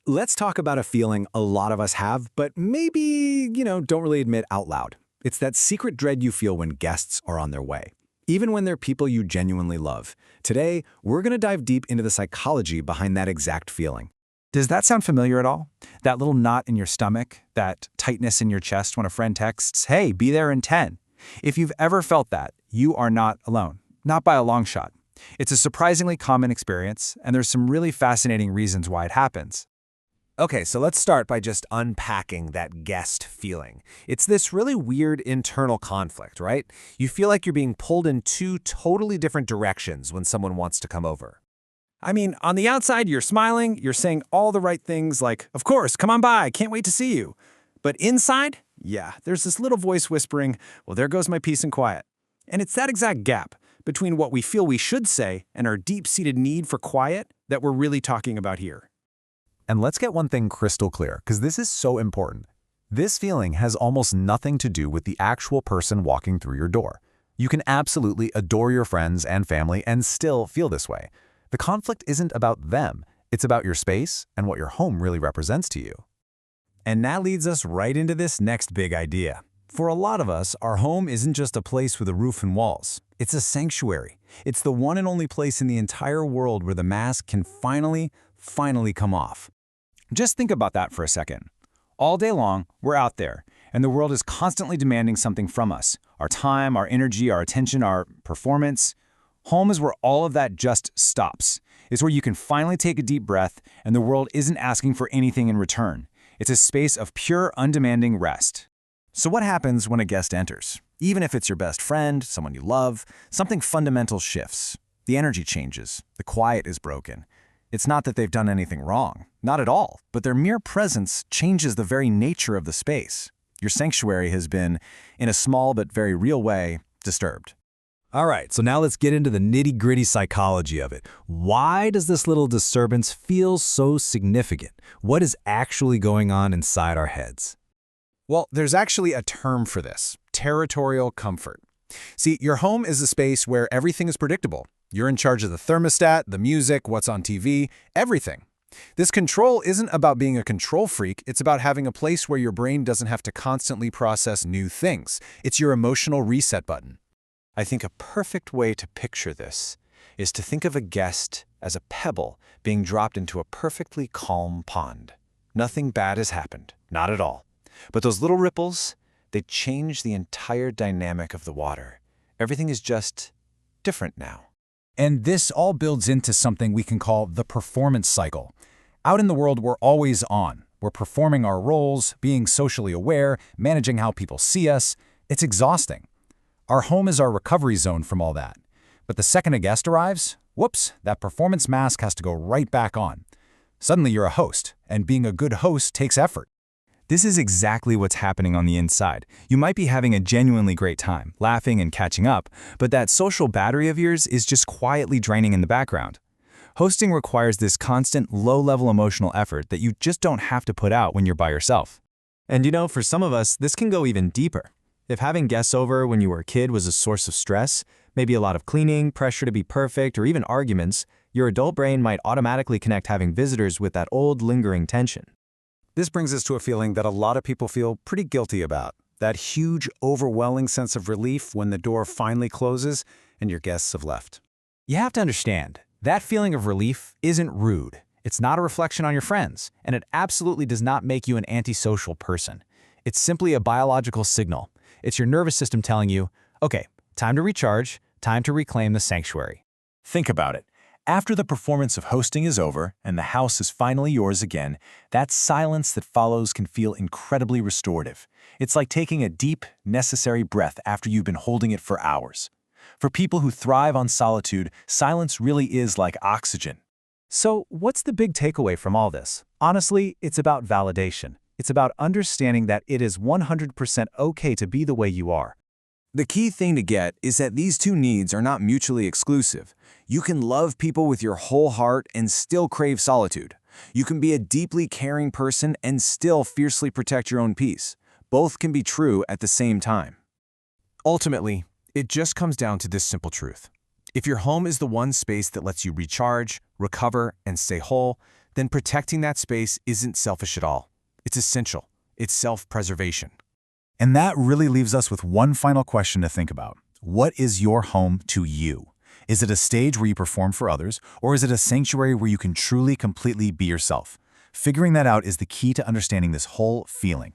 Let's talk about a feeling a lot of us have, but maybe, don't really admit out loud. It's that secret dread you feel when guests are on their way, even when they're people you genuinely love. Today, we're going to dive deep into the psychology behind that exact feeling. Does that sound familiar at all? That little knot in your stomach, that tightness in your chest when a friend texts, "Hey, be there in 10." If you've ever felt that, you are not alone. Not by a long shot. It's a surprisingly common experience, and there's some really fascinating reasons why it happens. Okay, so let's start by just unpacking that guest feeling. It's this really weird internal conflict, right? You feel like you're being pulled in two totally different directions when someone wants to come over. I mean, on the outside, you're smiling, you're saying all the right things like, "Of course, come on by, can't wait to see you." But inside, yeah, there's this little voice whispering, "Well, there goes my peace and quiet." And it's that exact gap between what we feel we should say and our deep-seated need for quiet that we're really talking about here. And let's get one thing crystal clear, because this is so important. This feeling has almost nothing to do with the actual person walking through your door. You can absolutely adore your friends and family and still feel this way. The conflict isn't about them. It's about your space and what your home really represents to you. And that leads us right into this next big idea. For a lot of us, our home isn't just a place with a roof and walls. It's a sanctuary. It's the one and only place in the entire world where the mask can finally come off. Just think about that for a second. All day long, we're out there, and the world is constantly demanding something from us. Our time, our energy, our attention, our performance. Home is where all of that just stops. It's where you can finally take a deep breath, and the world isn't asking for anything in return. It's a space of pure, undemanding rest. So what happens when a guest enters? Even if it's your best friend, someone you love, something fundamental shifts. The energy changes. The quiet is broken. It's not that they've done anything wrong. Not at all. But their mere presence changes the very nature of the space. Your sanctuary has been, in a small but very real way, disturbed. All right, so now let's get into the nitty-gritty psychology of it. Why does this little disturbance feel so significant? What is actually going on inside our heads? Well, there's actually a term for this: territorial comfort. See, your home is a space where everything is predictable. You're in charge of the thermostat, the music, what's on TV, everything. This control isn't about being a control freak, it's about having a place where your brain doesn't have to constantly process new things. It's your emotional reset button. I think a perfect way to picture this is to think of a guest as a pebble being dropped into a perfectly calm pond. Nothing bad has happened, not at all. But those little ripples, they change the entire dynamic of the water. Everything is just different now. And this all builds into something we can call the performance cycle. Out in the world, we're always on. We're performing our roles, being socially aware, managing how people see us. It's exhausting. Our home is our recovery zone from all that. But the second a guest arrives, whoops, that performance mask has to go right back on. Suddenly you're a host, and being a good host takes effort. This is exactly what's happening on the inside. You might be having a genuinely great time, laughing and catching up, but that social battery of yours is just quietly draining in the background. Hosting requires this constant, low-level emotional effort that you just don't have to put out when you're by yourself. And for some of us, this can go even deeper. If having guests over when you were a kid was a source of stress, maybe a lot of cleaning, pressure to be perfect, or even arguments, your adult brain might automatically connect having visitors with that old, lingering tension. This brings us to a feeling that a lot of people feel pretty guilty about. That huge, overwhelming sense of relief when the door finally closes and your guests have left. You have to understand, that feeling of relief isn't rude. It's not a reflection on your friends, and it absolutely does not make you an antisocial person. It's simply a biological signal. It's your nervous system telling you, okay, time to recharge, time to reclaim the sanctuary. Think about it. After the performance of hosting is over and the house is finally yours again, that silence that follows can feel incredibly restorative. It's like taking a deep, necessary breath after you've been holding it for hours. For people who thrive on solitude, silence really is like oxygen. So, what's the big takeaway from all this? Honestly, it's about validation. It's about understanding that it is 100% okay to be the way you are. The key thing to get is that these two needs are not mutually exclusive. You can love people with your whole heart and still crave solitude. You can be a deeply caring person and still fiercely protect your own peace. Both can be true at the same time. Ultimately, it just comes down to this simple truth. If your home is the one space that lets you recharge, recover, and stay whole, then protecting that space isn't selfish at all. It's essential. It's self-preservation. And that really leaves us with one final question to think about. What is your home to you? Is it a stage where you perform for others, or is it a sanctuary where you can truly, completely be yourself? Figuring that out is the key to understanding this whole feeling.